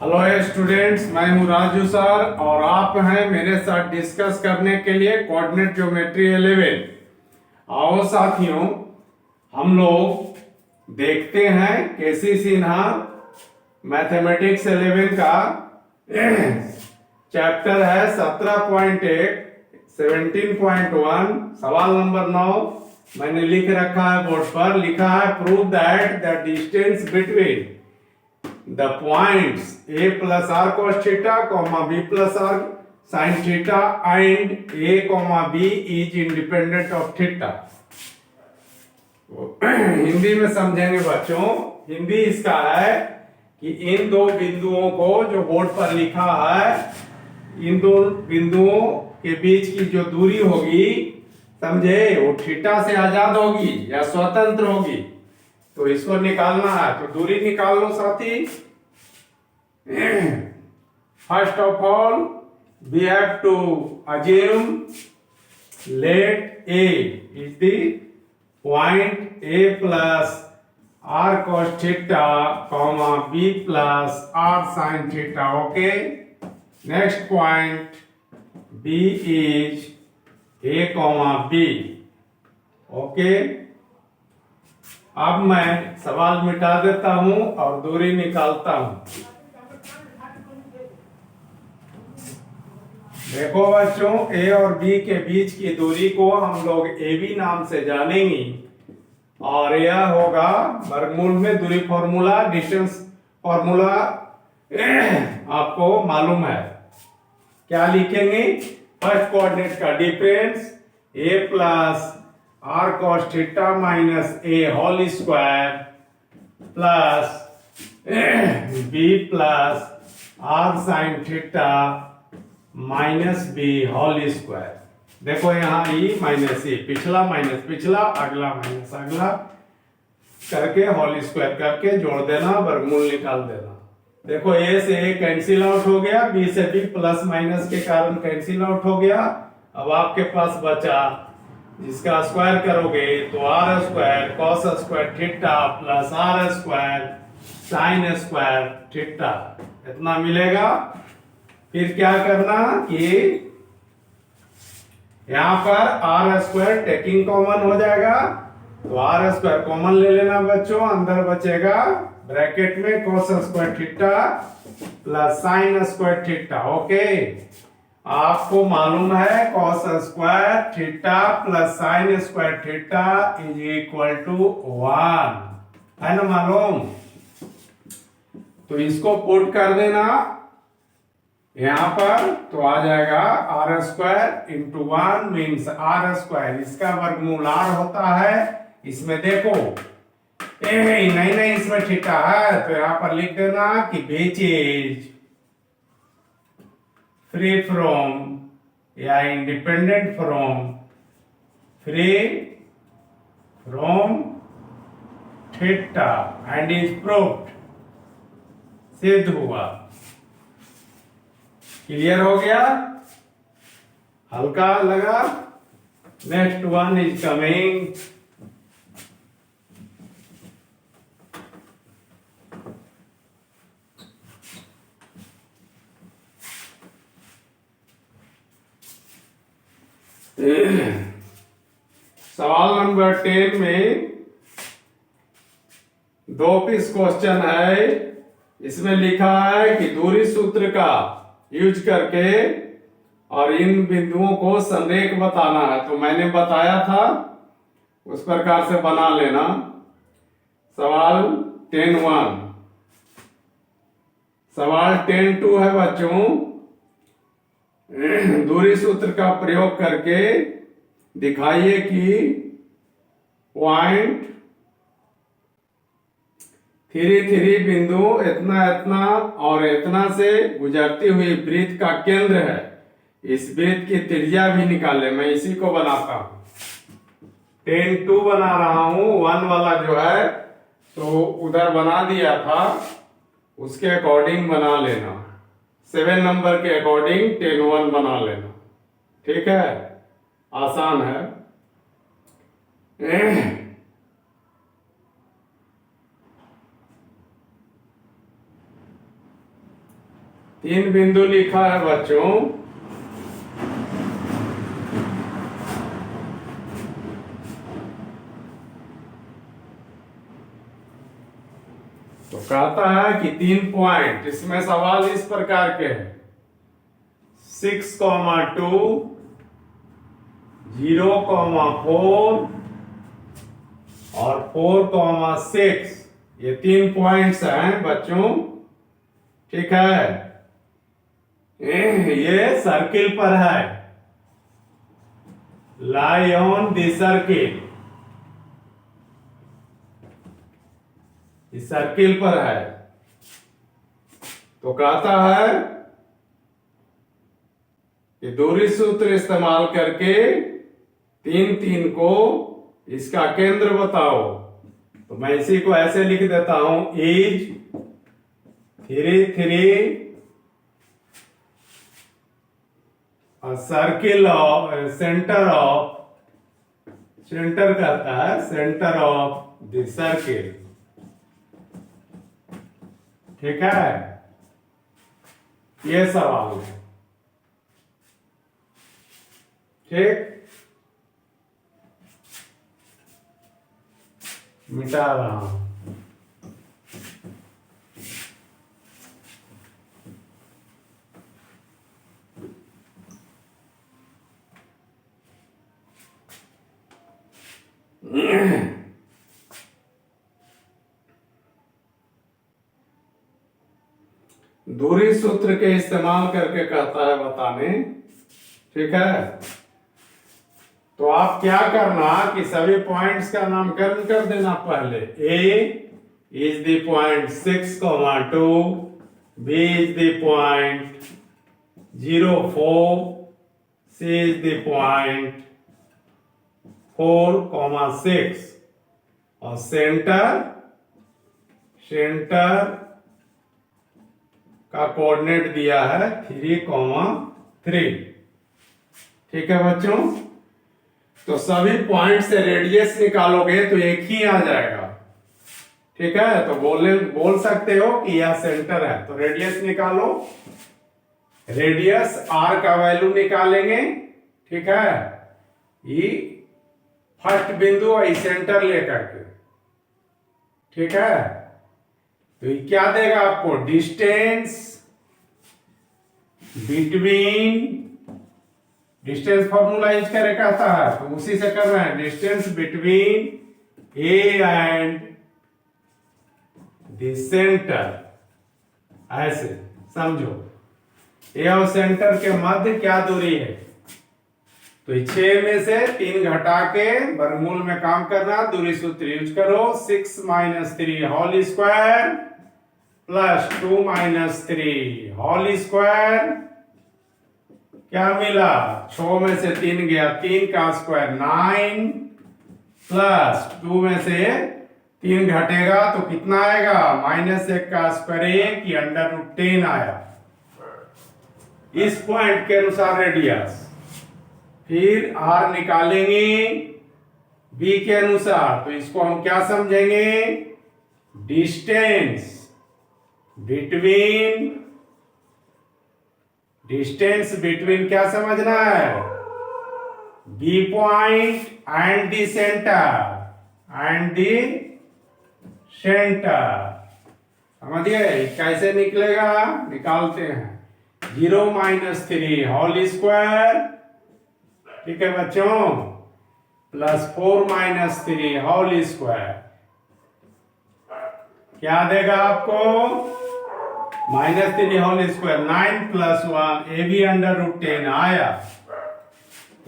Hello students, मैं हूं Raju sir और आप हैं मेरे साथ डिस्कस करने के लिए कोऑर्डिनेट ज्योमेट्री 11। आओ साथियों, हम लोग देखते हैं केसी सिन्हा मैथमेटिक्स 11 का चैप्टर है 17.1 17.1 सवाल नंबर 9। मैंने लिख रखा है बोर्ड पर, लिखा है prove that the distance between the points a plus r cos theta comma b plus r sin theta and a comma b is independent of theta। Hindi में समझेंगे बच्चों। हिंदी इसका है कि इन दो बिंदुओं को जो बोर्ड पर लिखा है, इन दो बिंदुओं के बीच की जो दूरी होगी, समझे, वो थीटा से आजाद होगी या स्वतंत्र होगी, तो इसको निकालना है। तो दूरी निकाल लो साथी। First of all, we have to assume let A is the point A plus r cos theta, comma B plus r sin theta. Okay. Next point B is A comma B. Okay. अब मैं सवाल मिटा देता हूं और दूरी निकालता हूं। देखो बच्चों, ए और बी के बीच की दूरी को हम लोग ए बी नाम से जानेंगे और यह होगा वर्गमूल में दूरी फॉर्मूला, डिस्टेंस फॉर्मूला आपको मालूम है। क्या लिखेंगे? फर्स्ट कोऑर्डिनेट का difference A plus R cos theta minus A whole square plus B plus R sine theta minus B whole square. देखो यहाँ ई माइनस ई, पिछला माइनस पिछला, अगला माइनस अगला करके होल स्क्वायर करके जोड़ देना, वर्गमूल निकाल देना। देखो ए से ए कैंसिल आउट हो गया, बी से बी प्लस माइनस के कारण कैंसिल आउट हो गया। अब आपके पास बचा, जिसका स्क्वायर करोगे तो R square cos square theta plus R square sine square theta, इतना मिलेगा। फिर क्या करना कि यहां पर आर स्क्वायर टेकिंग कॉमन हो जाएगा, तो आर स्क्वायर कॉमन ले लेना बच्चों। अंदर बचेगा ब्रैकेट में cos square theta plus sine square theta. Okay, आपको मालूम है cos square theta plus sine square theta is equal to 1, है ना मालूम? तो इसको पुट कर देना यहां पर, तो आ जाएगा R square into 1 means R square, इसका वर्गमूल आर होता है। इसमें देखो नहीं इसमें थीटा है, तो यहां पर लिख देना कि विच इज फ्री फ्रॉम या independent from, free from theta and is proved, सिद्ध हुआ। क्लियर हो गया? हल्का लगा? Next one is coming. सवाल नंबर 10 में 2 पीस क्वेश्चन है। इसमें लिखा है कि दूरी सूत्र का यूज करके और इन बिंदुओं को संरेख बताना है। तो मैंने बताया था, उस प्रकार से बना लेना। सवाल 10.1। सवाल 10.2 है बच्चों, दूरी सूत्र का प्रयोग करके दिखाइए कि पॉइंट 3 बिंदु इतना इतना और इतना से गुजरती हुई वृत्त का केंद्र है। इस वृत्त की त्रिज्या भी निकाले। मैं इसी को बनाता हूं। 10.2 बना रहा हूं। 1 वाला जो है तो उधर बना दिया था, उसके अकॉर्डिंग बना लेना। 7 नंबर के अकॉर्डिंग 10.1 बना लेना। ठीक है, आसान है। 3 बिंदु लिखा है बच्चों। तो कहता है कि 3 पॉइंट, इसमें सवाल इस प्रकार के हैं 6,2, 0,4 और 4,6, ये 3 पॉइंट्स हैं बच्चों। ठीक है, ये सर्किल पर है, लाई ऑन द सर्किल, इस सर्किल पर है। तो कहता है कि दूरी सूत्र इस्तेमाल करके 3 3 को इसका केंद्र बताओ। तो मैं इसी को ऐसे लिख देता हूं, इज 3 3 सर्किल ऑफ सेंटर कहता है, सेंटर ऑफ द सर्किल। ठीक है, ये सवाल है। ठीक, मिटा रहा हूं। दूरी सूत्र के इस्तेमाल करके कहता है बताने। ठीक है, तो आप क्या करना कि सभी पॉइंट्स का नामकरण कर देना पहले। A is the point 6,2, B is the point 0,4, C is the point 4,6 और सेंटर का कोऑर्डिनेट दिया है 3,3। ठीक है बच्चों, तो सभी पॉइंट से रेडियस निकालोगे तो एक ही आ जाएगा। ठीक है, तो बोल सकते हो कि यह सेंटर है, तो रेडियस निकालो। रेडियस आर का वैल्यू निकालेंगे। ठीक है, ये फर्स्ट बिंदु और सेंटर लेकर के। ठीक है, तो ये क्या देगा आपको, distance between, distance formula use करे कहता है तो उसी से कर रहे हैं, distance between A and the centre. ऐसे समझो, ए और सेंटर के मध्य क्या दूरी है। तो 6 में से 3 घटा के वर्गमूल में काम करना, दूरी सूत्र यूज करो। 6 - 3 होल स्क्वायर प्लस 2 - 3 होल स्क्वायर, क्या मिला, 6 में से 3 गया, 3 का स्क्वायर 9 प्लस 2 में से 3 घटेगा तो कितना आएगा, -1 का स्क्वायर 1 या √10 आया। इस पॉइंट के अनुसार रेडियस। फिर आर निकालेंगे बी के अनुसार, तो इसको हम क्या समझेंगे, डिस्टेंस बिटवीन क्या समझना है, B point and the centre. समझिए कैसे निकलेगा, निकालते हैं। 0 - 3 होल स्क्वायर, ठीक है बच्चों, प्लस 4 - 3 होल स्क्वायर, क्या देगा आपको, -3 होल स्क्वायर 9 + 1, ए भी √10 आया।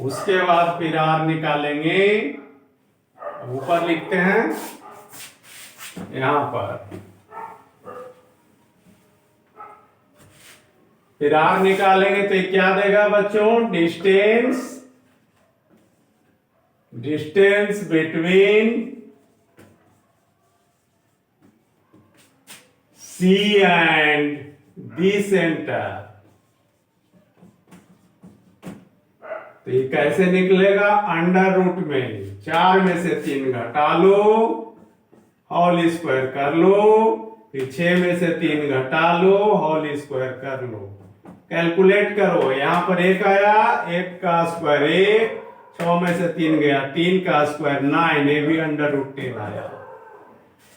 उसके बाद फिर आर निकालेंगे, ऊपर लिखते हैं यहां पर, फिर आर निकालेंगे तो क्या देगा बच्चों, distance between C and the centre. तो ये कैसे निकलेगा, √, में 4 में से 3 घटा लो, होल स्क्वायर कर लो, फिर 6 में से 3 घटा लो, होल स्क्वायर कर लो, कैलकुलेट करो। यहाँ पर 1 आया, 1 का स्क्वायर 1, 6 में से 3 गया, 3 का स्क्वायर 9, ये भी √10 आया।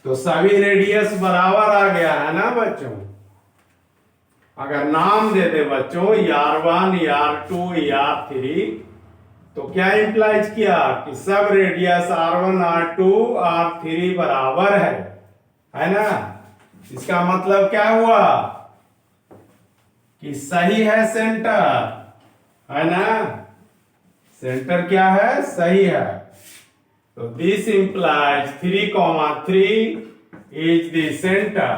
तो सभी रेडियस बराबर आ गया है ना बच्चों। अगर नाम दे दे बच्चों R1, R2, R3, तो क्या इंप्लाइज किया कि सब रेडियस R1, R2, R3 बराबर है ना। इसका मतलब क्या हुआ कि सही है सेंटर, है ना। सेंटर क्या है, सही है। तो this implies 3, 3 is the centre,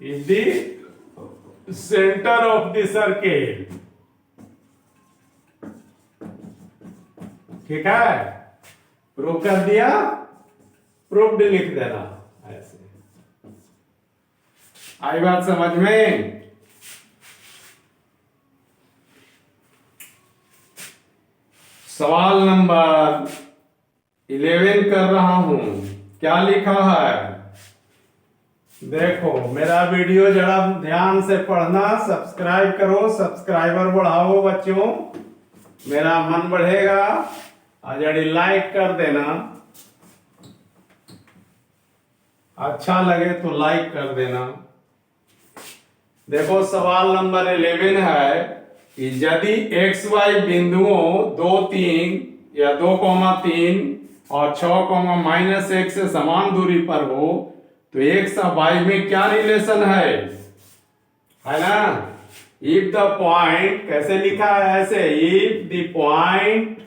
is the centre of the circle. ठीक है, प्रूव कर दिया, प्रूव्ड लिख देना ऐसे। आई बात समझ में। सवाल नंबर 11 कर रहा हूं। क्या लिखा है देखो, मेरा वीडियो जरा ध्यान से पढ़ना, सब्सक्राइब करो, सब्सक्राइबर बढ़ाओ बच्चों, मेरा मन बढ़ेगा। और जड़ी लाइक कर देना, अच्छा लगे तो लाइक कर देना। देखो सवाल नंबर 11 है कि यदि एक्स वाई बिंदुओं 2, 3 या 2,3 और 6,-1 से समान दूरी पर हो तो एक्स और वाई में क्या रिलेशन है ना। इफ द पॉइंट, कैसे लिखा है ऐसे, if the point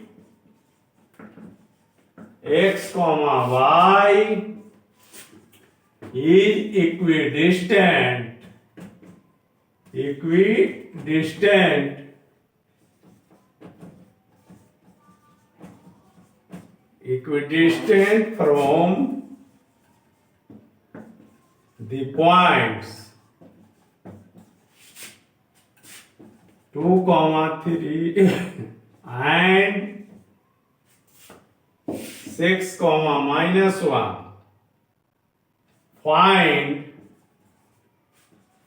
x, y is equidistant from the points 2, 3 and 6, -1,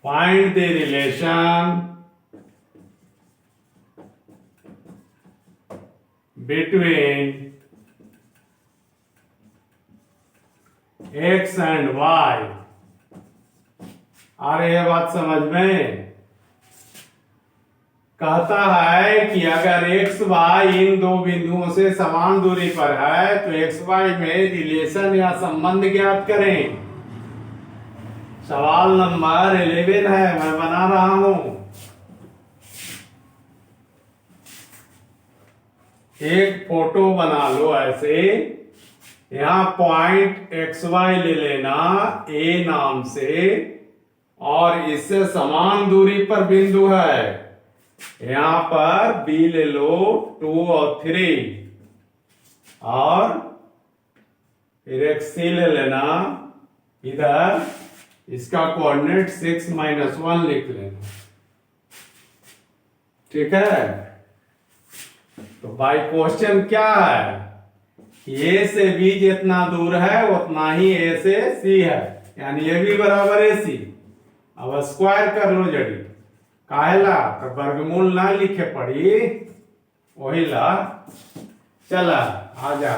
find the relation between x and y। आ रही है बात समझ में। कहता है कि अगर x, y इन दो बिंदुओं से समान दूरी पर है तो x, y में रिलेशन या संबंध ज्ञात करें। सवाल नंबर 11 है, मैं बना रहा हूं। एक फोटो बना लो ऐसे, यहां पॉइंट XY ले लेना A नाम से, और इससे समान दूरी पर बिंदु है। यहां पर B ले लो 2 और 3, और फिर एक C ले लेना इधर, इसका कोऑर्डिनेट 6 - 1 लिख लेना। ठीक है, तो बाय क्वेश्चन क्या है, ए से बी जितना दूर है उतना ही ए से सी है, यानी ए बी बराबर ए सी। अब स्क्वायर कर लो जड़ी, काहेला तो वर्गमूल ना लिखे पड़ी, वही ला। चला आजा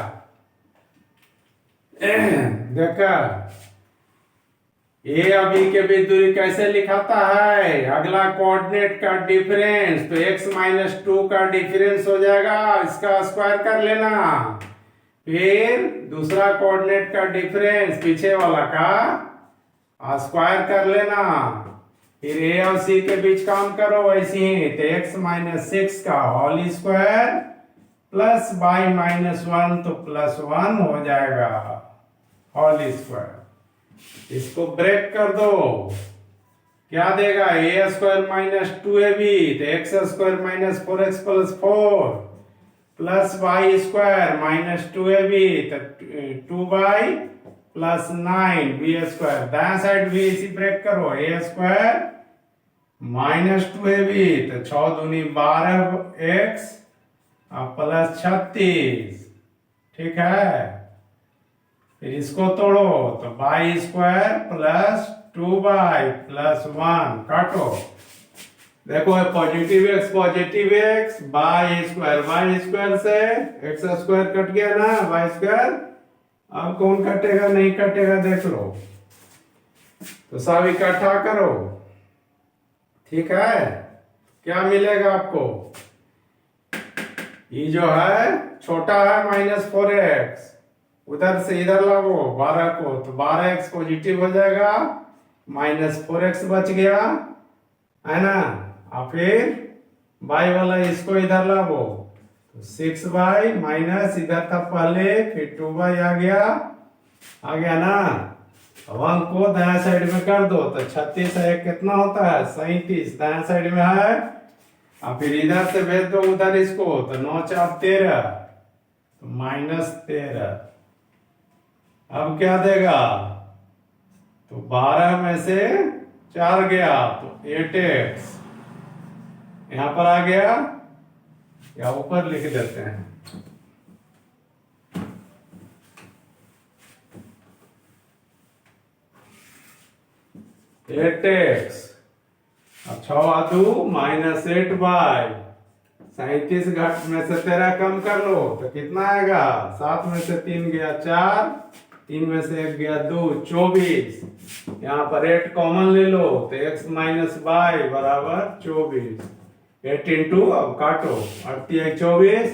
देखा, ए और बी के बीच दूरी कैसे लिखाता है। अगला कोऑर्डिनेट का डिफरेंस, तो x - 2 का डिफरेंस हो जाएगा, इसका स्क्वायर कर लेना। फिर दूसरा कोऑर्डिनेट का डिफरेंस पीछे वाला का स्क्वायर कर लेना। फिर ए और सी के बीच काम करो वैसे ही, तो x - 6 का होल स्क्वायर प्लस y - 1 तो +1 हो जाएगा होल स्क्वायर। इसको ब्रेक कर दो, क्या देगा, a² - 2ab, तो x² - 4x + 4 plus y² - 2ab, तो 2y + 9b²। दाया साइड भी इसी ब्रेक करो, a² - 2ab, तो 6 दूनी 12x + 36। ठीक है, फिर इसको तोड़ो, तो y² + 2y प्लस 1 काटो। देखो पॉजिटिव एक्स वाई स्क्वायर से एक्स स्क्वायर कट गया ना, वाई स्क्वायर। अब कौन कटेगा नहीं कटेगा देख लो, तो सब इकट्ठा करो। ठीक है, क्या मिलेगा आपको? ये जो है छोटा है -4x, उधर से इधर लागो 12 को, तो 12x पॉजिटिव हो जाएगा, -4x बच गया है ना। और फिर y वाला इसको इधर लाओ, तो 6y माइनस इधर था पहले, फिर 2y आ गया ना। अब अंक को दाया साइड में कर दो, तो 36 है कितना होता है 37, दाया साइड में है। और फिर इधर से भेज दो उधर इसको, तो 9 4 13, तो -13। अब क्या देगा? तो 12 में से 4 गया, तो 8x यहां पर आ गया, या ऊपर लिख देते हैं। -8x, अब 6 आदू -8y, 37 घट में से 13 कम कर लो, तो कितना आएगा? 7 में से 3 गया 4, 3 में से 1 गया 2, 24। यहाँ पर 8 कॉमन ले लो, तो x माइनस वाई बराबर 24। 8 इंटू, अब काटो 8 24,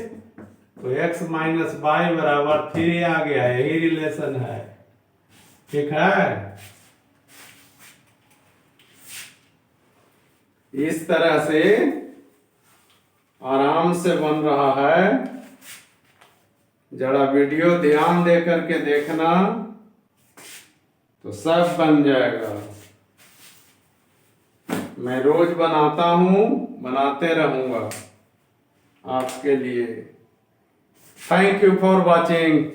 तो x माइनस वाई बराबर 3 आ गया। यही रिलेशन है। ठीक है, इस तरह से आराम से बन रहा है। जरा वीडियो ध्यान दे करके देखना, तो सब बन जाएगा। मैं रोज बनाता हूं, बनाते रहूंगा आपके लिए। Thank you for watching.